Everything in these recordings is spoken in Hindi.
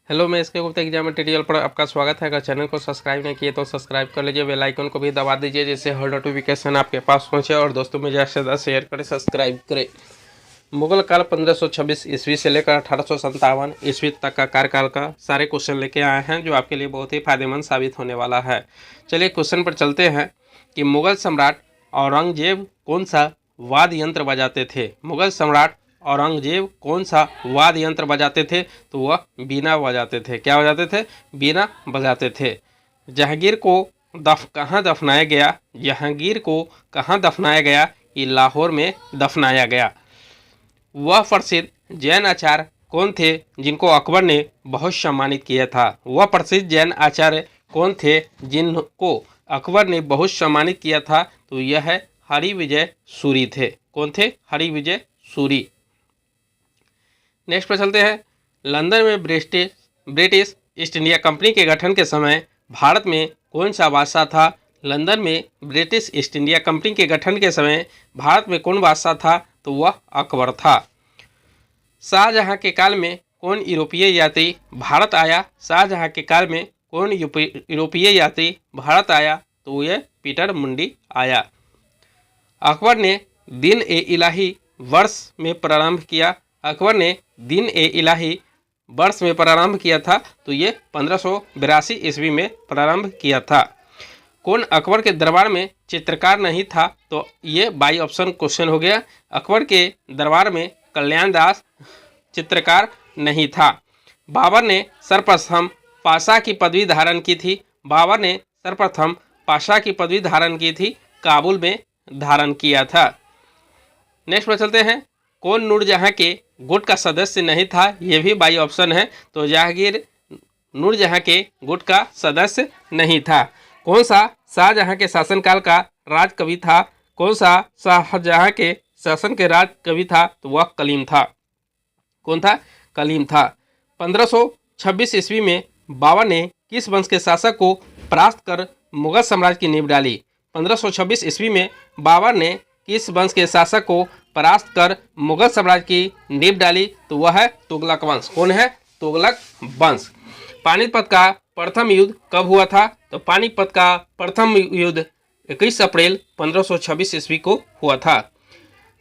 हेलो, मैं इसके गुप्ता एग्जाम ट्यूटोरियल पर आपका स्वागत है। अगर चैनल को सब्सक्राइब नहीं किए तो सब्सक्राइब कर लीजिए, बेल आइकन को भी दबा दीजिए जिससे हर नोटिफिकेशन आपके पास पहुंचे और दोस्तों में ज़्यादा से ज़्यादा शेयर करें, सब्सक्राइब करें। मुगल काल 1526 ईस्वी से लेकर 1857 ईस्वी तक का कार्यकाल का सारे क्वेश्चन लेके आए हैं जो आपके लिए बहुत ही फायदेमंद साबित होने वाला है। चलिए क्वेश्चन पर चलते हैं कि मुगल सम्राट औरंगजेब कौन सा वाद्य यंत्र बजाते थे। मुगल सम्राट औरंगजेब कौन सा वाद्य यंत्र बजाते थे, तो वह बीना बजाते थे। क्या बजाते थे? बीना बजाते थे। जहांगीर को कहाँ दफनाया गया? जहांगीर को कहाँ दफनाया गया? ये लाहौर में दफनाया गया। वह प्रसिद्ध जैन आचार्य कौन थे जिनको अकबर ने बहुत सम्मानित किया था? वह प्रसिद्ध जैन आचार्य कौन थे जिनको अकबर ने बहुत सम्मानित किया था? तो यह है हरिविजय सूरी थे। कौन थे? हरिविजय सूरी। नेक्स्ट पर चलते हैं। लंदन में ब्रिटिश ईस्ट इंडिया कंपनी के गठन के समय भारत में कौन सा बादशाह था? लंदन में ब्रिटिश ईस्ट इंडिया कंपनी के गठन के समय भारत में कौन बादशाह था? तो वह अकबर था। शाहजहां के काल में कौन यूरोपीय यात्री भारत आया? शाहजहां के काल में कौन यूरोपीय यात्री भारत आया? तो यह पीटर मुंडी आया। अकबर ने दिन ए इलाही वर्ष में प्रारंभ किया। अकबर ने दिन ए इलाही वर्ष में प्रारंभ किया था, तो ये 1582 ईस्वी में प्रारंभ किया था। कौन अकबर के दरबार में चित्रकार नहीं था? तो ये बाई ऑप्शन क्वेश्चन हो गया। अकबर के दरबार में कल्याण दास चित्रकार नहीं था। बाबर ने सर्वप्रथम पाशा की पदवी धारण की थी। बाबर ने सर्वप्रथम पाशा की पदवी धारण की थी, काबुल में धारण किया था। नेक्स्ट पर चलते हैं। कौन नूरजहां के गुट का सदस्य नहीं था? यह भी बाई ऑप्शन है। तो जहांगीर नूरजहां के गुट का सदस्य नहीं था। कौन सा शाहजहां के शासनकाल का राज कवि था? कौन सा शाहजहां के शासन के राज कवि था? तो वह कलीम था। कौन था? कलीम था। 1526 ईस्वी में बाबर ने किस वंश के शासक को परास्त कर मुगल साम्राज्य की नींव डाली? 1526 ईस्वी में बाबर ने किस वंश के शासक को परास्त कर मुगल साम्राज्य की नींव डाली? तो वह है तुगलक वंश। कौन है? तुगलक वंश। पानीपत का प्रथम युद्ध कब हुआ था? तो पानीपत का प्रथम युद्ध 21 अप्रैल 1526 ईस्वी को हुआ था।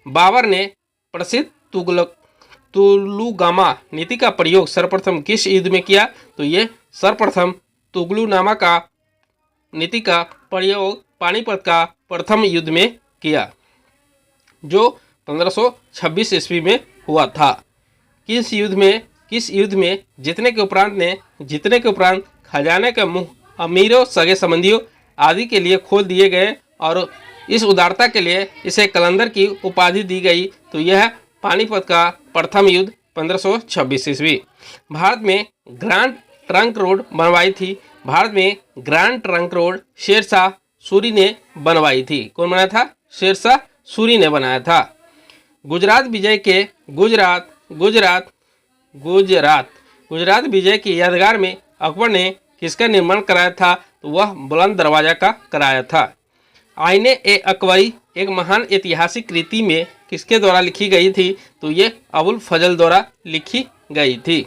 बाबर ने प्रसिद्ध तुलुगामा नीति का प्रयोग सर्वप्रथम किस युद्ध में किया? तो ये सर्वप्रथम तुगलुनामा का नीति का प्रयोग पानीपत का प्रथम युद्ध में किया, जो 1526 ईस्वी में हुआ था। किस युद्ध में जीतने के उपरांत खजाने के मुंह अमीरों, सगे संबंधियों आदि के लिए खोल दिए गए और इस उदारता के लिए इसे कलंदर की उपाधि दी गई। तो यह पानीपत का प्रथम युद्ध 1526 ईस्वी। भारत में ग्रांड ट्रंक रोड बनवाई थी। भारत में grand trunk road Sher Shah Suri ने बनवाई थी। कौन बनाया था? शेरशाह सूरी ने बनाया था। गुजरात विजय की यादगार में अकबर ने किसका निर्माण कराया था? तो वह बुलंद दरवाजा का कराया था। आईने ए अकबरी एक महान ऐतिहासिक कृति में किसके द्वारा लिखी गई थी? तो ये अबुल फजल द्वारा लिखी गई थी।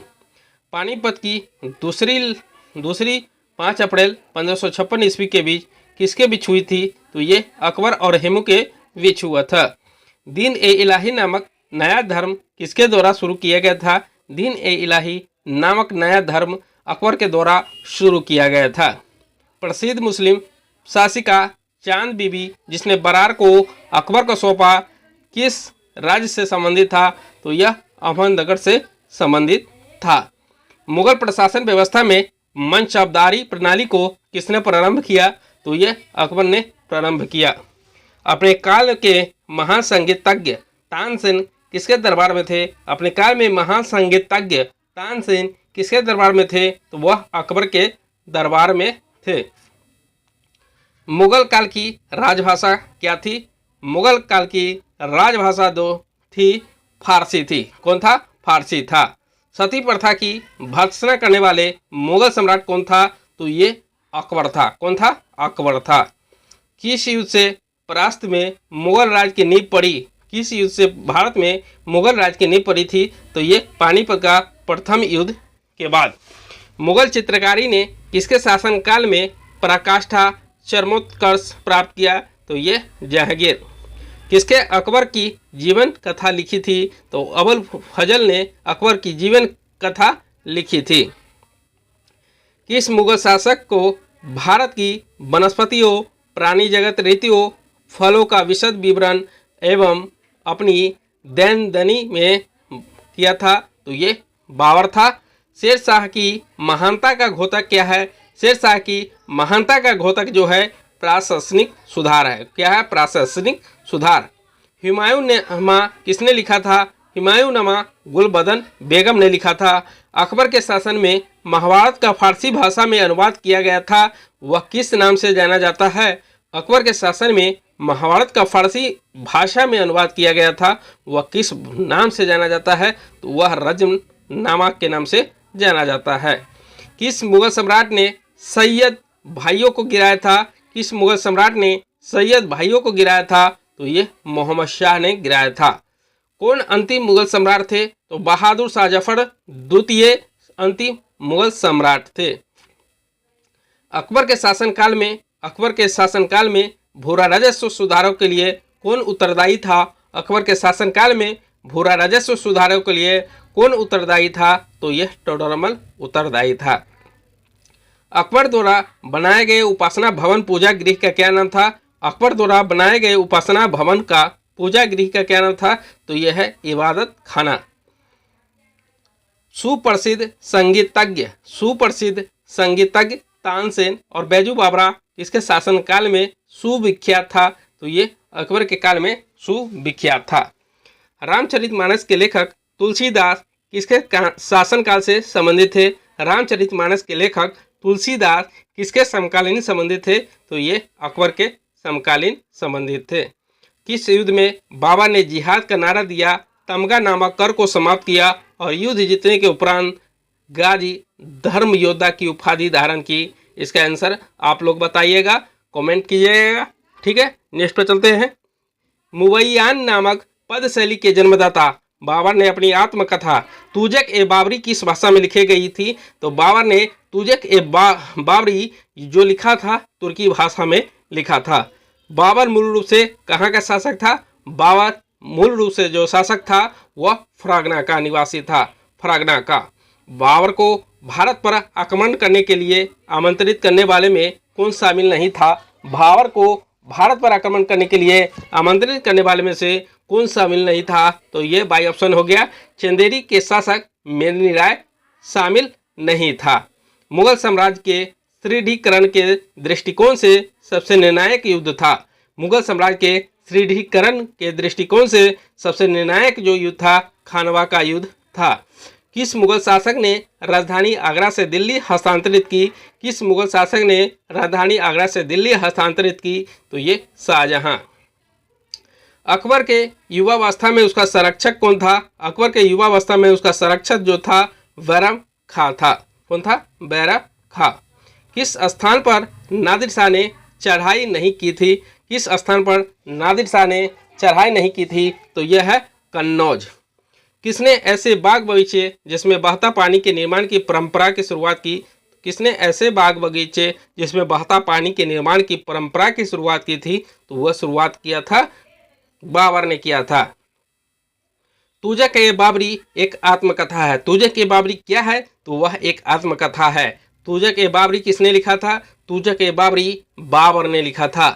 पानीपत की दूसरी 5 अप्रैल 1556 ईस्वी के बीच किसके बीच हुई थी? तो ये अकबर और हेमू के बीच हुआ था। दीन ए इलाही नामक नया धर्म किसके द्वारा शुरू किया गया था? दीन ए इलाही नामक नया धर्म अकबर के द्वारा शुरू किया गया था। प्रसिद्ध मुस्लिम शासिका चांद बीबी जिसने बरार को अकबर को सौंपा किस राज्य से संबंधित था? तो यह अहमदनगर से संबंधित था। मुगल प्रशासन व्यवस्था में मनसबदारी प्रणाली को किसने प्रारंभ किया? तो यह अकबर ने प्रारंभ किया। अपने काल के महान संगीतज्ञ तानसेन किसके दरबार में थे? अपने काल में महान संगीतज्ञ तानसेन किसके दरबार में थे? तो वह अकबर के दरबार में थे। मुगल काल की राजभाषा क्या थी? मुगल काल की राजभाषा दो थी, फारसी थी। कौन था? फारसी था। सती प्रथा की भर्त्सना करने वाले मुगल सम्राट कौन था? तो ये अकबर था। कौन था? अकबर था। किस युद्ध से परास्त में मुगल राज की नींव पड़ी? किस युद्ध से भारत में मुगल राज की नींव पड़ी थी? तो ये पानीपत का प्रथम युद्ध के बाद। मुगल चित्रकारी ने किसके शासनकाल में पराकाष्ठा चरमोत्कर्ष प्राप्त किया? तो ये जहांगीर। किसके अकबर की जीवन कथा लिखी थी? तो अबुल फजल ने अकबर की जीवन कथा लिखी थी। किस मुगल शासक को भारत की वनस्पतियों, प्राणी जगत, रीतियों, फलों का विशद विवरण एवं अपनी दैनंदिनी में किया था? तो ये बाबर था। शेरशाह की महानता का घोतक क्या है? शेरशाह की महानता का घोतक जो है प्रशासनिक सुधार है। क्या है? प्रशासनिक सुधार। हुमायूं किसने लिखा था? हुमायूंनामा गुलबदन बेगम ने लिखा था। अकबर के शासन में महाभारत का फारसी भाषा में अनुवाद किया गया था, वह किस नाम से जाना जाता है? अकबर के शासन में महाभारत का फारसी भाषा में अनुवाद किया गया था, वह किस नाम से जाना जाता है? तो वह रज्मनामा के नाम से जाना जाता है। किस मुगल सम्राट ने सैयद भाइयों को गिराया था? किस मुगल सम्राट ने सैयद भाइयों को गिराया था? तो ये मोहम्मद शाह ने गिराया था। कौन अंतिम मुगल सम्राट थे? तो बहादुर शाह जफर द्वितीय अंतिम मुगल सम्राट थे। अकबर के शासनकाल में भूरा राजस्व सुधारों के लिए कौन उत्तरदायी था? अकबर के शासनकाल में भूरा राजस्व सुधारों के लिए कौन उत्तरदायी था? तो यह टोडरमल उत्तरदायी था। अकबर द्वारा बनाए गए उपासना भवन पूजा गृह का क्या नाम था? अकबर द्वारा बनाए गए उपासना भवन का पूजा गृह का क्या नाम था? तो यह है इबादत खाना। सुप्रसिद्ध संगीतज्ञ तानसेन और बैजू बावरा इसके शासनकाल में सुविख्यात था? तो ये अकबर के काल में सुविख्यात था। रामचरितमानस के लेखक तुलसीदास किसके शासनकाल से संबंधित थे? रामचरितमानस के लेखक तुलसीदास किसके समकालीन संबंधित थे? तो ये अकबर के समकालीन संबंधित थे। किस युद्ध में बाबर ने जिहाद का नारा दिया, तमगा नामक कर को समाप्त किया और युद्ध जीतने के उपरांत गाजी धर्म योद्धा की उपाधि धारण की? इसका आंसर आप लोग बताइएगा, कमेंट कीजिएगा। ठीक है, नेक्स्ट पे चलते हैं। मुवैयान नामक पद शैली के जन्मदाता बाबर ने अपनी आत्मकथा तुजक ए बाबरी किस भाषा में लिखी गई थी? तो बाबर ने तुजक ए बाबरी जो लिखा था तुर्की भाषा में लिखा था। बाबर मूल रूप से कहाँ का शासक था? बाबर मूल रूप से जो शासक था वह फरागना का निवासी था। फरागना का। बाबर को भारत पर आक्रमण करने के लिए आमंत्रित करने वाले में कौन शामिल नहीं था? बाबर को भारत पर आक्रमण करने के लिए आमंत्रित करने वाले में से कौन शामिल नहीं था? तो ये बाई ऑप्शन हो गया, चंदेरी के शासक मेदिनी राय शामिल नहीं था। मुगल साम्राज्य के सुदृढ़ीकरण के दृष्टिकोण से सबसे निर्णायक युद्ध था। मुगल साम्राज्य के सुदृढ़ीकरण के दृष्टिकोण से सबसे निर्णायक जो युद्ध था खानवा का युद्ध था। किस मुगल शासक ने राजधानी आगरा से दिल्ली हस्तांतरित की? किस मुगल शासक ने राजधानी आगरा से दिल्ली हस्तांतरित की? तो ये शाहजहां। अकबर के युवावस्था में उसका संरक्षक कौन था? अकबर के युवावस्था में उसका संरक्षक जो था बैरम खां था। कौन था? बैरम खां। किस स्थान पर नादिर शाह ने चढ़ाई नहीं की थी? किस स्थान पर नादिर शाह ने चढ़ाई नहीं की थी? तो यह है कन्नौज। किसने ऐसे बाग बगीचे जिसमें बहता पानी के निर्माण की परंपरा की शुरुआत की? किसने ऐसे बाग बगीचे जिसमें बहता पानी के निर्माण की परंपरा की शुरुआत की थी? तो वह शुरुआत किया था बाबर ने किया था। तुजक ए बाबरी एक आत्मकथा है। तुजक ए बाबरी क्या है? तो वह एक आत्मकथा है। तुजक ए बाबरी किसने लिखा था? तुजक ए बाबरी बाबर ने लिखा था।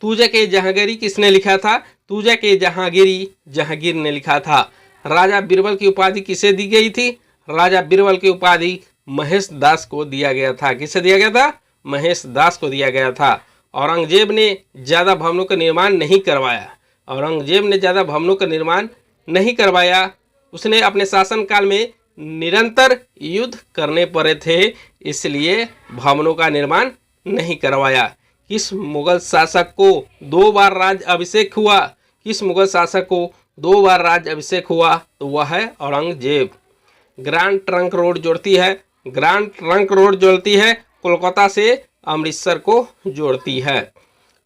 तुजक ए जहांगीरी किसने लिखा था? तुजक ए जहांगीरी जहांगीर ने लिखा था। राजा बीरबल की उपाधि किसे दी गई थी? राजा बीरबल की उपाधि महेश दास को दिया गया था। किसे दिया गया था? महेश दास को दिया गया था। औरंगजेब ने ज़्यादा भवनों का निर्माण नहीं करवाया। औरंगजेब ने ज़्यादा भवनों का निर्माण नहीं करवाया। उसने अपने शासनकाल में निरंतर युद्ध करने पड़े थे, इसलिए भवनों का निर्माण नहीं करवाया। किस मुगल शासक को 2 बार राज्य अभिषेक हुआ? किस मुगल शासक को 2 बार राज्य अभिषेक हुआ? तो वह है औरंगजेब। ग्रैंड ट्रंक रोड जोड़ती है कोलकाता से अमृतसर को जोड़ती है।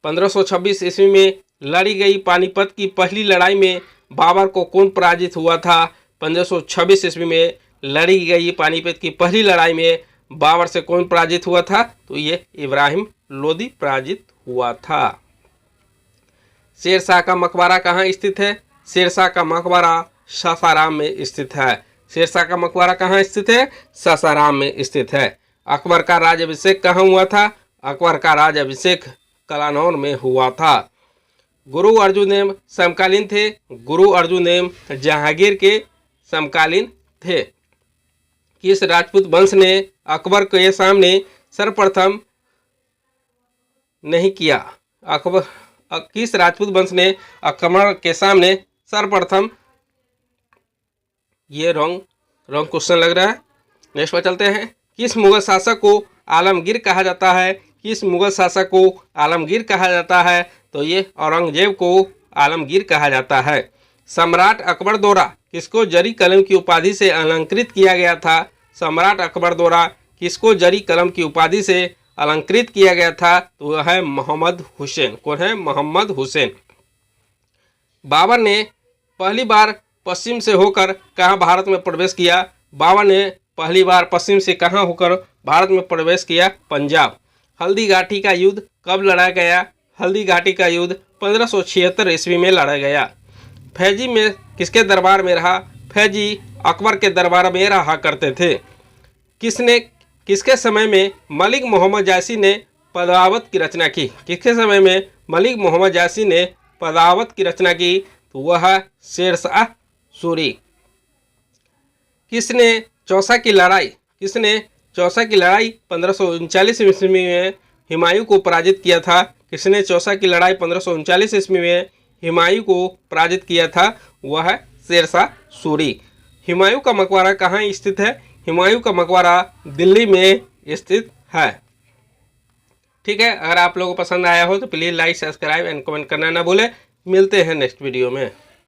1526 ईस्वी में लड़ी गई पानीपत की पहली लड़ाई में बाबर को कौन पराजित हुआ था? 1526 ईस्वी में लड़ी गई पानीपत की पहली लड़ाई में बाबर से कौन पराजित हुआ था? तो ये इब्राहिम लोदी पराजित हुआ था। शेरशाह का मकबरा कहाँ स्थित है? शेरशाह का मकबरा सासाराम में स्थित है। शेरशाह का मकबरा कहाँ स्थित है? सासाराम में स्थित है। अकबर का राज्याभिषेक कहाँ हुआ था? अकबर का राज्याभिषेक कलानौर में हुआ था। गुरु अर्जुन देव समकालीन थे। गुरु अर्जुन देव जहांगीर के समकालीन थे। किस राजपूत वंश ने अकबर के सामने सर्वप्रथम नहीं किया? किस राजपूत वंश ने अकबर के सामने सर्वप्रथम, ये रॉन्ग क्वेश्चन लग रहा है। नेक्स्ट पर चलते हैं। किस मुगल शासक को आलमगीर कहा जाता है? किस मुगल शासक को आलमगीर कहा जाता है? तो ये औरंगजेब को आलमगीर कहा जाता है। सम्राट अकबर द्वारा किसको जरी कलम की उपाधि से अलंकृत किया गया था? सम्राट अकबर द्वारा किसको जरी कलम की उपाधि से अलंकृत किया गया था? तो वह है मोहम्मद हुसैन। कौन है? मोहम्मद हुसैन। बाबर ने पहली बार पश्चिम से होकर कहाँ भारत में प्रवेश किया? बाबर ने पहली बार पश्चिम से कहाँ होकर भारत में प्रवेश किया? पंजाब। हल्दी घाटी का युद्ध कब लड़ा गया? हल्दी घाटी का युद्ध 1576 ईस्वी में लड़ा गया। फैजी में किसके दरबार में रहा? फैजी अकबर के दरबार में रहा करते थे। किसके समय में मलिक मोहम्मद जायसी ने पदावत की रचना की? किसके समय में मलिक मोहम्मद जायसी ने पदावत की रचना की? तो वह शेरशाह सूरी। किसने चौसा की लड़ाई 1539 ईस्वी में हुमायूं को पराजित किया था? किसने चौसा की लड़ाई 1539 ईस्वी में हुमायूं को पराजित किया था? वह है शेरशाह सूरी। हुमायूं का मकबरा कहाँ स्थित है? हुमायूं का मकबरा दिल्ली में स्थित है। ठीक है, अगर आप लोगों को पसंद आया हो तो please like, subscribe and comment करना ना भूलें। मिलते हैं नेक्स्ट वीडियो में।